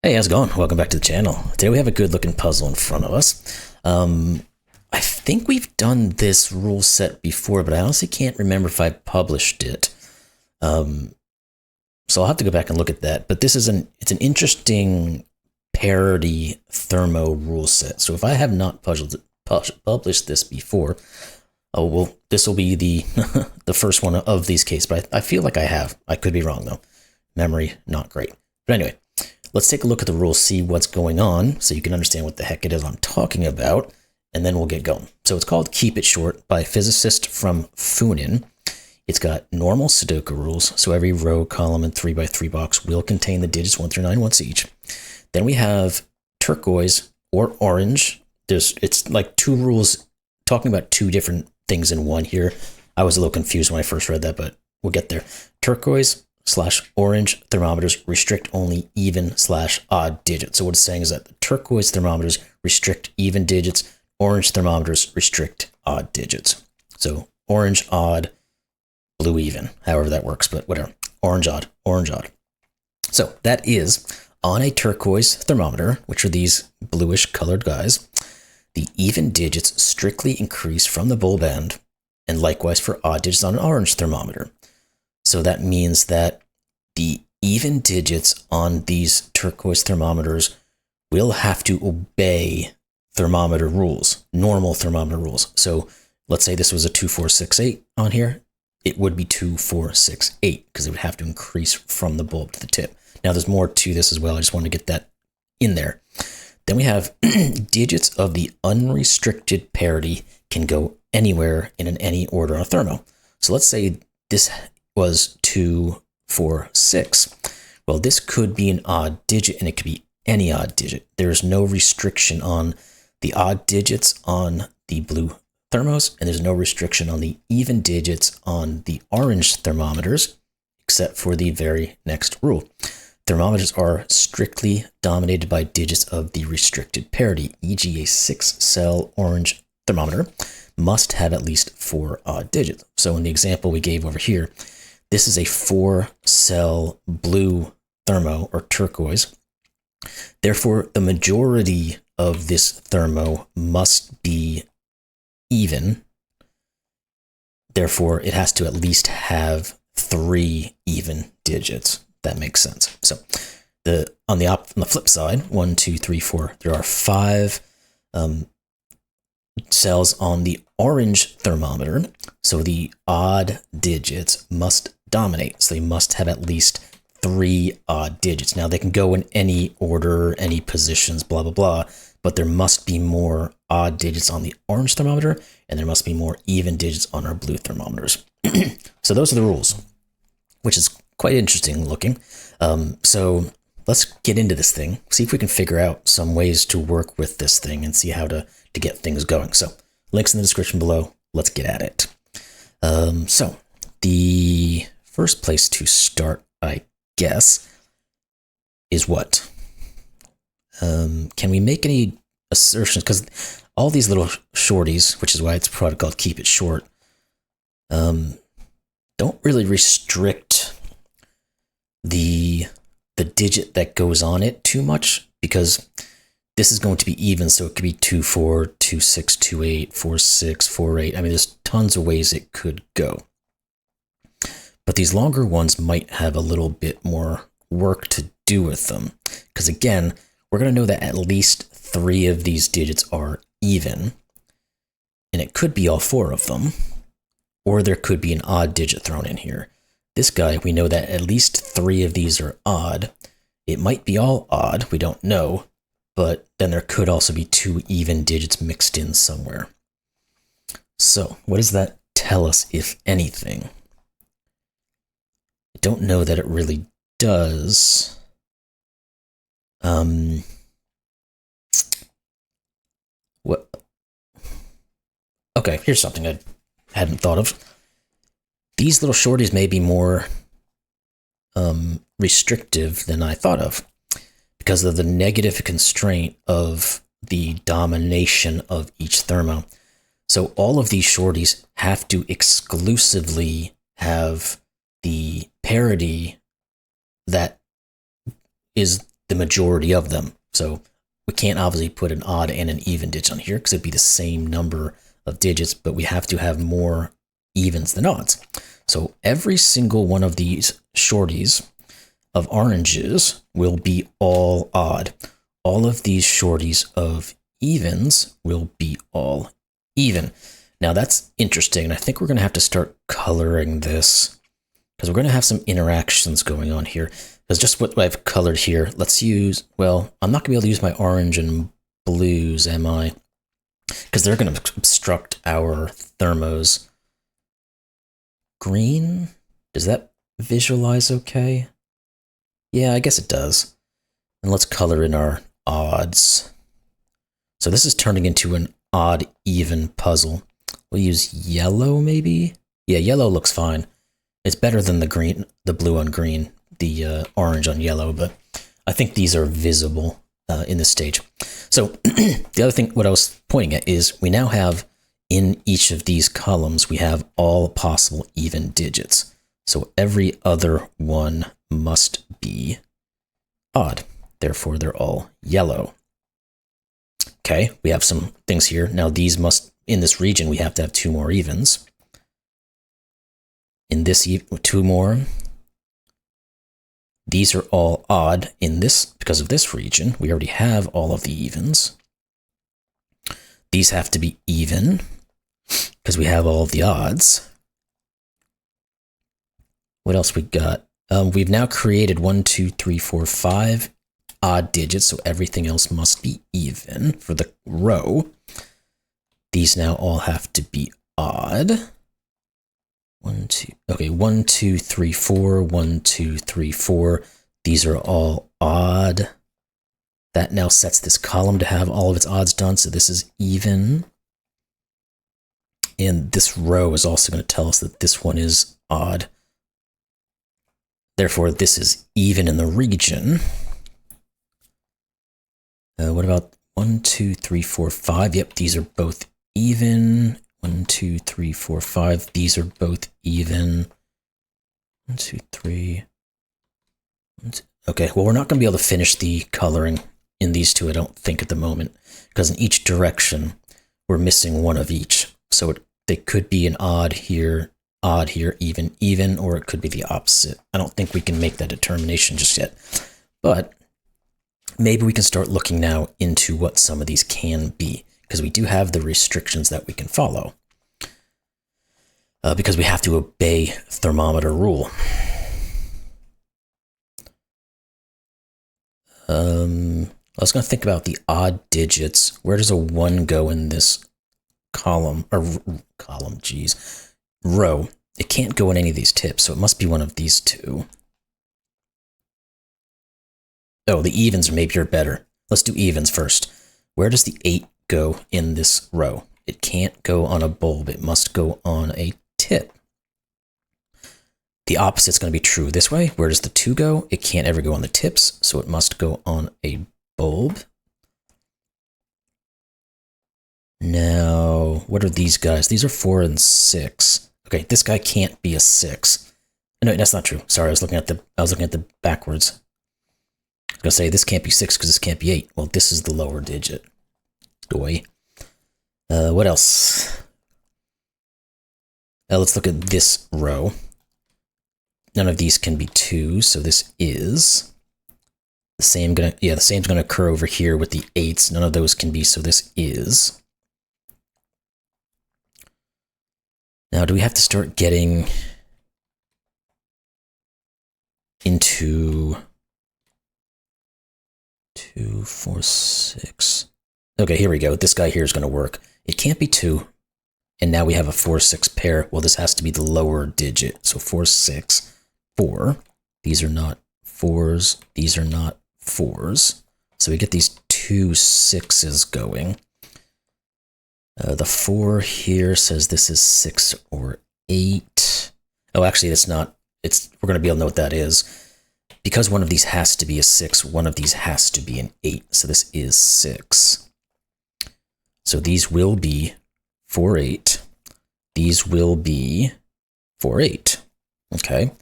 Hey, how's it going? Welcome back to the channel. Today we have a good looking puzzle in front of us. I think we've done this rule set before, but I honestly can't remember if I published it. So I'll have to go back and look at that. But this is it's an interesting parity thermo rule set. So if I have not published this before, oh well, this will be the the first one of these cases. But I feel like I have. I could be wrong though. Memory not great. But anyway. Let's take a look at the rules, see what's going on, so you can understand what the heck it is I'm talking about, and then we'll get going. So it's called Keep It Short by PhysicistFromFunen. It's got normal Sudoku rules, so every row, column, and 3x3 box will contain the digits 1 through 9 once each. Then we have turquoise or orange. It's like two rules talking about two different things in one here. I was a little confused when I first read that, but we'll get there. Turquoise/orange thermometers restrict only even/odd digits. So what it's saying is that the turquoise thermometers restrict even digits, orange thermometers restrict odd digits. So orange odd, blue even, however that works, but whatever. Orange odd, orange odd. So that is on a turquoise thermometer, which are these bluish colored guys, the even digits strictly increase from the bulb end, and likewise for odd digits on an orange thermometer. So that means that the even digits on these turquoise thermometers will have to obey thermometer rules, normal thermometer rules. So let's say this was a 2, 4, 6, 8 on here. It would be 2, 4, 6, 8 because it would have to increase from the bulb to the tip. Now there's more to this as well. I just wanted to get that in there. Then we have digits of the unrestricted parity can go anywhere in any order on a thermo. So let's say this was 2, 4, 6. Well, this could be an odd digit and it could be any odd digit. There's no restriction on the odd digits on the blue thermos, and there's no restriction on the even digits on the orange thermometers, except for the very next rule. Thermometers are strictly dominated by digits of the restricted parity, e.g. a 6-cell orange thermometer must have at least 4 odd digits. So in the example we gave over here, this is a 4-cell blue thermo or turquoise. Therefore, the majority of this thermo must be even. Therefore, it has to at least have 3 even digits. That makes sense. So on the flip side, 1, 2, 3, 4, there are 5 cells on the orange thermometer. So the odd digits must dominate. So they must have at least 3 odd digits. Now they can go in any order, any positions, blah, blah, blah, but there must be more odd digits on the orange thermometer, and there must be more even digits on our blue thermometers. So those are the rules, which is quite interesting looking. So let's get into this thing, see if we can figure out some ways to work with this thing and see how to get things going. So links in the description below. Let's get at it. So the first place to start, I guess, is what? Can we make any assertions? Because all these little shorties, which is why it's a product called Keep It Short, don't really restrict the digit that goes on it too much, because this is going to be even, so it could be 2, 4, 2, 6, 2, 8, 4, 6, 4, 8. I mean, there's tons of ways it could go. But these longer ones might have a little bit more work to do with them. Because again, we're going to know that at least 3 of these digits are even. And it could be all 4 of them. Or there could be an odd digit thrown in here. This guy, we know that at least 3 of these are odd. It might be all odd, we don't know. But then there could also be 2 even digits mixed in somewhere. So what does that tell us, if anything? I don't know that it really does. What? Okay, here's something I hadn't thought of. These little shorties may be more restrictive than I thought of, because of the negative constraint of the domination of each thermo. So all of these shorties have to exclusively have the parity that is the majority of them. So we can't obviously put an odd and an even digit on here because it'd be the same number of digits, but we have to have more evens than odds. So every single one of these shorties of oranges will be all odd. All of these shorties of evens will be all even. Now that's interesting, and I think we're going to have to start coloring this because we're going to have some interactions going on here. Because just what I've colored here, let's use, well, I'm not going to be able to use my orange and blues, am I? Because they're going to obstruct our thermos. Green, does that visualize okay? Yeah, I guess it does. And let's color in our odds. So this is turning into an odd even puzzle. We'll use yellow maybe? Yeah, yellow looks fine. It's better than the green, the blue on green, the orange on yellow, but I think these are visible in this stage. So the other thing, what I was pointing at is we now have in each of these columns, we have all possible even digits. So every other one must be odd. Therefore, they're all yellow. Okay, we have some things here. Now these must, in this region, we have to have 2 more evens. In this, 2 more. These are all odd in this, because of this region. We already have all of the evens. These have to be even, because we have all of the odds. What else we got? We've now created 1, 2, 3, 4, 5 odd digits, so everything else must be even for the row. These now all have to be odd. 1, 2, okay, 1, 2, 3, 4, 1, 2, 3, 4. These are all odd. That now sets this column to have all of its odds done, so this is even. And this row is also going to tell us that this one is odd. Therefore, this is even in the region. What about 1, 2, 3, 4, 5? Yep, these are both even. 1, 2, 3, 4, 5. These are both even. 1, 2, 3. 1, 2. Okay, well, we're not going to be able to finish the coloring in these two, I don't think, at the moment, because in each direction, we're missing one of each. So they could be an odd here, even, or it could be the opposite. I don't think we can make that determination just yet. But maybe we can start looking now into what some of these can be, because we do have the restrictions that we can follow. Because we have to obey thermometer rule. I was going to think about the odd digits. Where does a 1 go in this column, or row? It can't go in any of these tips, so it must be one of these two. Oh, the evens maybe are better. Let's do evens first. Where does the 8 go in this row? It can't go on a bulb. It must go on a tip. The opposite's going to be true this way. Where does the 2 go? It can't ever go on the tips, so it must go on a bulb. Now, what are these guys? These are 4 and 6. Okay, this guy can't be a 6. No, that's not true. Sorry, I was looking at the backwards. I was gonna say this can't be 6 because this can't be 8. Well, this is the lower digit. Boy. What else? Let's look at this row. None of these can be 2, so this is the same. The same's gonna occur over here with the 8s. None of those can be, so this is. Now, do we have to start getting into 2, 4, 6? Okay, here we go. This guy here is going to work. It can't be 2. And now we have a 4, 6 pair. Well, this has to be the lower digit. So 4, 6, 4. These are not 4s. These are not 4s. So we get these 2 6s going. The 4 here says this is 6 or 8. Oh, actually, it's not. We're going to be able to know what that is. Because one of these has to be a 6, one of these has to be an 8. So this is 6. So these will be 4, 8. These will be 4, 8. Okay.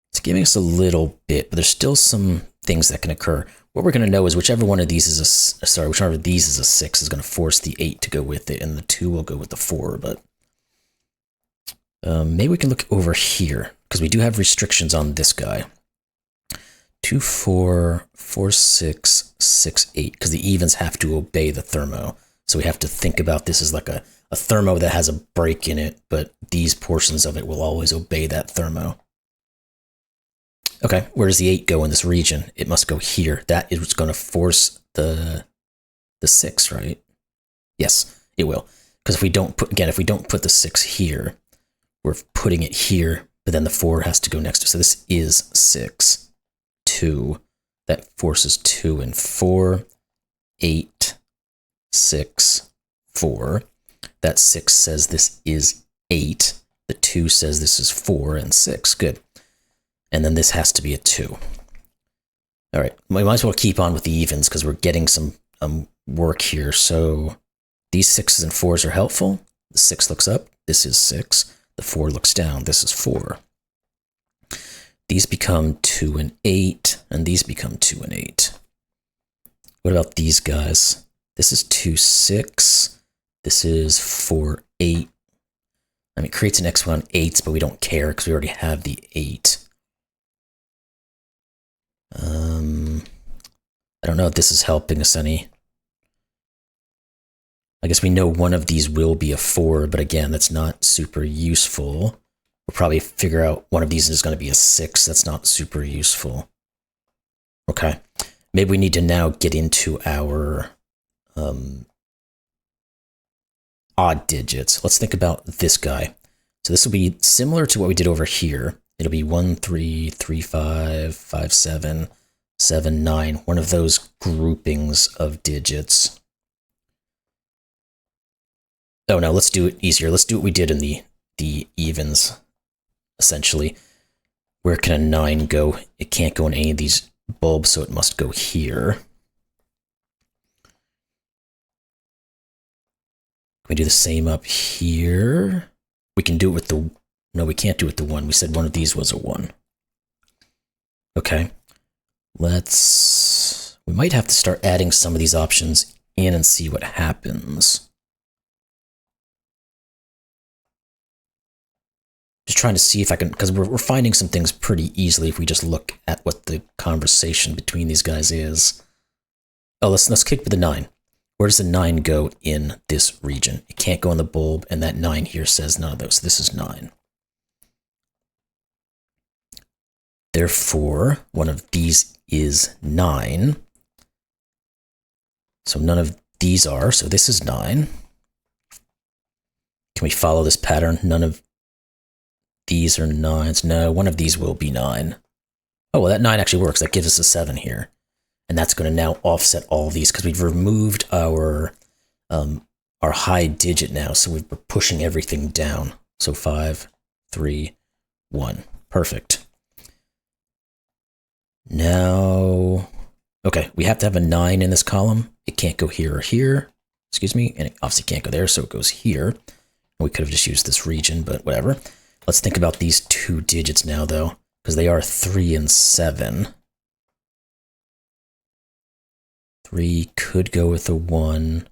Let's giving us a little bit, but there's still some things that can occur. What we're going to know is whichever one of these is whichever of these is a 6 is going to force the 8 to go with it, and the 2 will go with the 4, but maybe we can look over here, because we do have restrictions on this guy. 2, 4, 4, 6, 6, 8, because the evens have to obey the thermo. So we have to think about this as like a thermo that has a break in it, but these portions of it will always obey that thermo. Okay, where does the 8 go in this region? It must go here. That is going to force the 6, right? Yes, it will. Because if we don't put, again, if we don't put the 6 here, we're putting it here, but then the 4 has to go next to it. So this is 6, 2. That forces 2 and 4, 8, 6, 4. That 6 says this is 8. The 2 says this is 4 and 6. Good. And then this has to be a 2. All right, we might as well keep on with the evens because we're getting some work here. So these 6s and 4s are helpful. The 6 looks up. This is 6. The 4 looks down. This is 4. These become 2 and 8, and these become 2 and 8. What about these guys? This is 2, 6. This is 4, 8. I mean, it creates an X on 8s, but we don't care because we already have the 8. I don't know if this is helping us any. I guess we know one of these will be a 4, but again, that's not super useful. We'll probably figure out one of these is going to be a 6. That's not super useful. Okay. Maybe we need to now get into our odd digits. Let's think about this guy. So this will be similar to what we did over here. It'll be 1, 3, 3, 5, 5, 7, 7, 9. One of those groupings of digits. Oh no, let's do it easier. Let's do what we did in the evens, essentially. Where can a 9 go? It can't go in any of these bulbs, so it must go here. Can we do the same up here? We can do it with the... No, we can't do it with the 1. We said one of these was a 1. Okay. We might have to start adding some of these options in and see what happens. Just trying to see if I can, because we're finding some things pretty easily if we just look at what the conversation between these guys is. Oh, let's kick with the 9. Where does the 9 go in this region? It can't go in the bulb, and that 9 here says none of those. So this is 9. Therefore, one of these is 9. So none of these are, so this is 9. Can we follow this pattern? None of these are 9s. No, one of these will be 9. Oh, well, that 9 actually works. That gives us a 7 here. And that's going to now offset all of these because we've removed our high digit now. So we're pushing everything down. So 5, 3, 1. Perfect. Now, okay, we have to have a 9 in this column. It can't go here or here. Excuse me. And it obviously can't go there, so it goes here. We could have just used this region, but whatever. Let's think about these 2 digits now, though, because they are 3 and 7. 3 could go with a 1.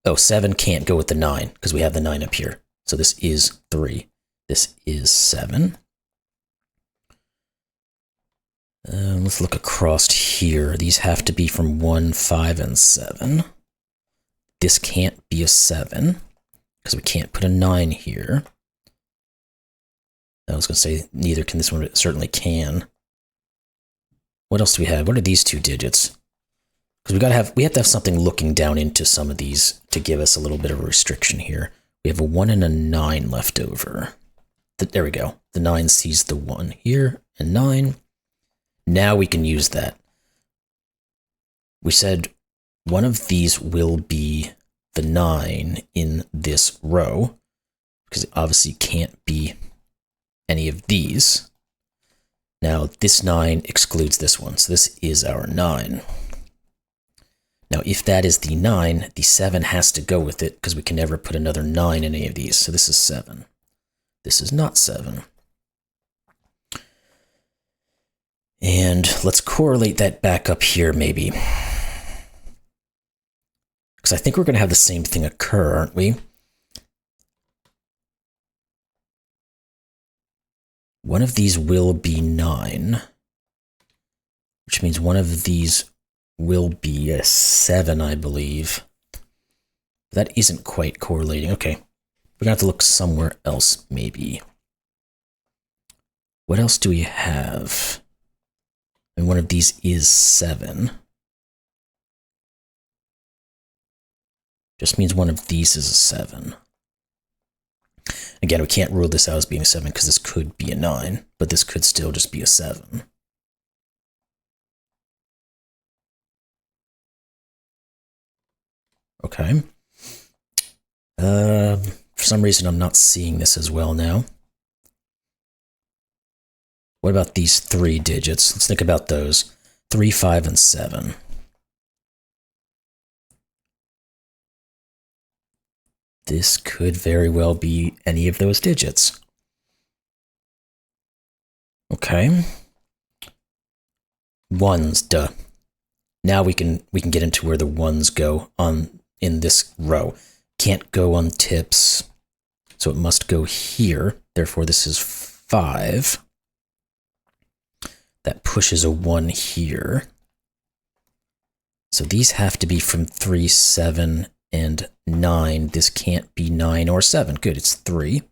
Oh, 7 can't go with the 9, because we have the 9 up here. So this is 3. This is 7. Let's look across here. These have to be from 1, 5, and 7. This can't be a 7, because we can't put a 9 here. I was going to say, neither can this one, but it certainly can. What else do we have? What are these 2 digits? Because we have to have something looking down into some of these to give us a little bit of a restriction here. We have a 1 and a 9 left over. There we go. The 9 sees the 1 here, and 9. Now we can use that. We said one of these will be the 9 in this row, because it obviously can't be any of these. Now, this 9 excludes this one, so this is our 9. Now, if that is the 9, the 7 has to go with it, because we can never put another 9 in any of these, so this is 7. This is not 7. And let's correlate that back up here, maybe. Because I think we're going to have the same thing occur, aren't we? One of these will be 9, which means one of these will be a 7, I believe. That isn't quite correlating. Okay, we're going to have to look somewhere else, maybe. What else do we have? And one of these is 7. Just means one of these is a 7. Again, we can't rule this out as being a 7 because this could be a 9, but this could still just be a 7. Okay. For some reason, I'm not seeing this as well now. What about these 3 digits? Let's think about those. 3, 5, and 7. This could very well be any of those digits. Okay. Ones, duh. Now we can get into where the ones go in this row. Can't go on tips, so it must go here. Therefore, this is 5. That pushes a 1 here. So these have to be from 3, 7, and 9. This can't be 9 or 7. Good, it's 3.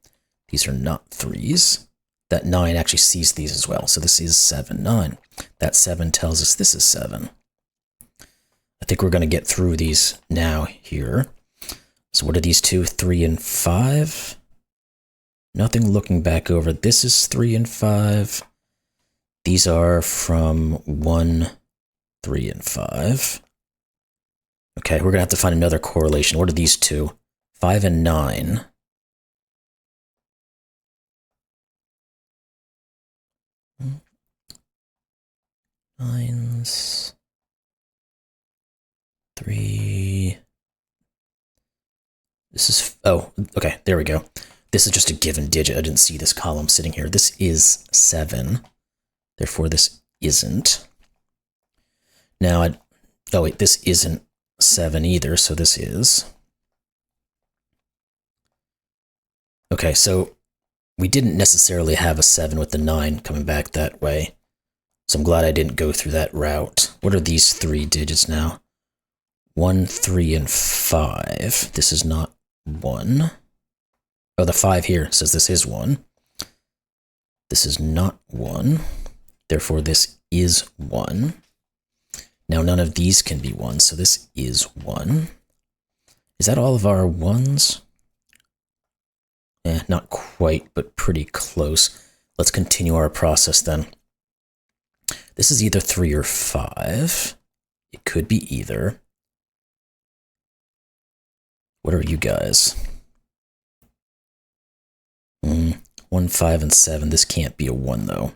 These are not 3s. That 9 actually sees these as well. So this is 7, 9. That 7 tells us this is 7. I think we're going to get through these now here. So what are these 2? 3 and 5? Nothing looking back over. This is 3 and 5. These are from 1, 3, and 5. Okay, we're going to have to find another correlation. What are these 2? 5 and 9. Nines. 3. This is, oh, okay, there we go. This is just a given digit. I didn't see this column sitting here. This is 7. Therefore, this isn't. Now, oh wait, this isn't 7 either, so this is. Okay, so we didn't necessarily have a 7 with the 9 coming back that way. So I'm glad I didn't go through that route. What are these 3 digits now? 1, 3, and 5. This is not 1. Oh, the 5 here says this is 1. This is not 1. Therefore, this is 1. Now, none of these can be 1, so this is 1. Is that all of our 1s? Not quite, but pretty close. Let's continue our process then. This is either 3 or 5. It could be either. What are you guys? 1, 5, and 7. This can't be a 1, though.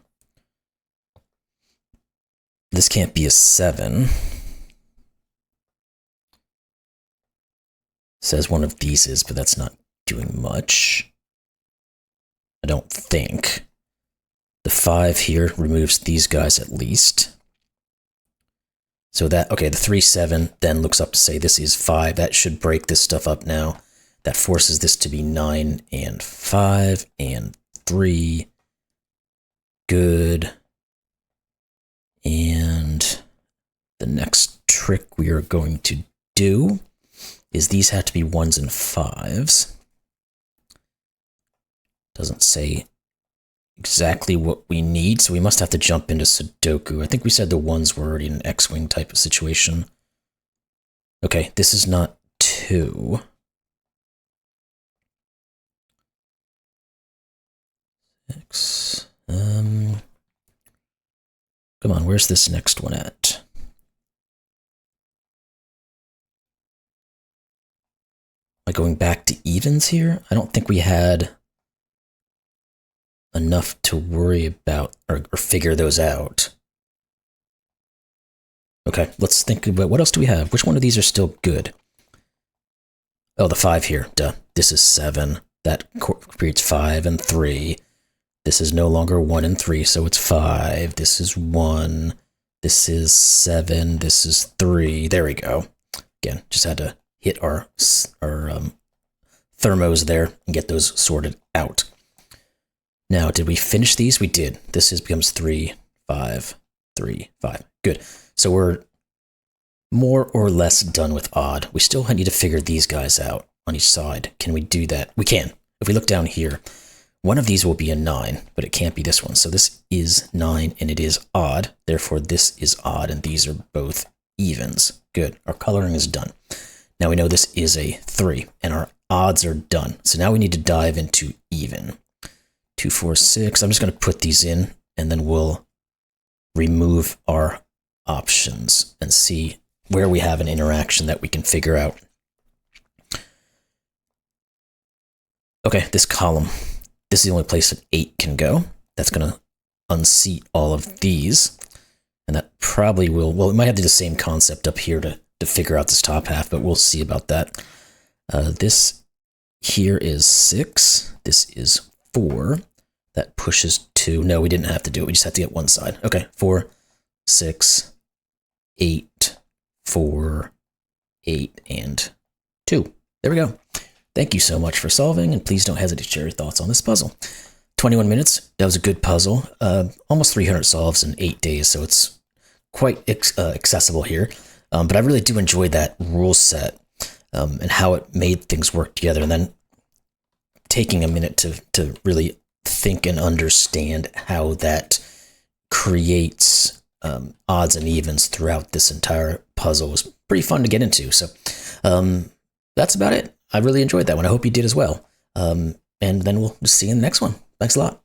This can't be a 7. Says one of these is, but that's not doing much. I don't think. The 5 here removes these guys at least. So that, okay, the 3, 7 then looks up to say this is 5. That should break this stuff up now. That forces this to be 9 and 5 and 3. Good. And the next trick we are going to do is these have to be 1s and 5s. Doesn't say exactly what we need, so we must have to jump into Sudoku. I think we said the 1s were already in an X-Wing type of situation. Okay, this is not 2. X. Come on, where's this next one at? Am I going back to evens here? I don't think we had enough to worry about or figure those out. Okay, let's think about what else do we have? Which one of these are still good? Oh, the 5 here. Duh. This is 7. That creates 5 and 3. This is no longer 1 and 3, so it's 5. This is 1. This is 7. This is 3. There we go. Again, just had to hit our thermos there and get those sorted out. Now, did we finish these? We did. This becomes 3, 5, 3, 5. Good. So we're more or less done with odd. We still need to figure these guys out on each side. Can we do that? We can. If we look down here, one of these will be a 9, but it can't be this one. So this is 9 and it is odd. Therefore, this is odd and these are both evens. Good. Our coloring is done. Now we know this is a 3 and our odds are done. So now we need to dive into even. 2, 4, 6. I'm just going to put these in and then we'll remove our options and see where we have an interaction that we can figure out. Okay, this column. This is the only place an 8 can go. That's going to unseat all of these. And that probably will, well, we might have to do the same concept up here to figure out this top half, but we'll see about that. This here is 6. This is 4. That pushes 2. No, we didn't have to do it. We just have to get one side. Okay, 4, 6, 8, 4, 8, and 2. There we go. Thank you so much for solving, and please don't hesitate to share your thoughts on this puzzle. 21 minutes. That was a good puzzle. Almost 300 solves in 8 days, so it's quite accessible here. But I really do enjoy that rule set and how it made things work together, and then taking a minute to really think and understand how that creates odds and evens throughout this entire puzzle was pretty fun to get into. So that's about it. I really enjoyed that one. I hope you did as well. And then we'll see you in the next one. Thanks a lot.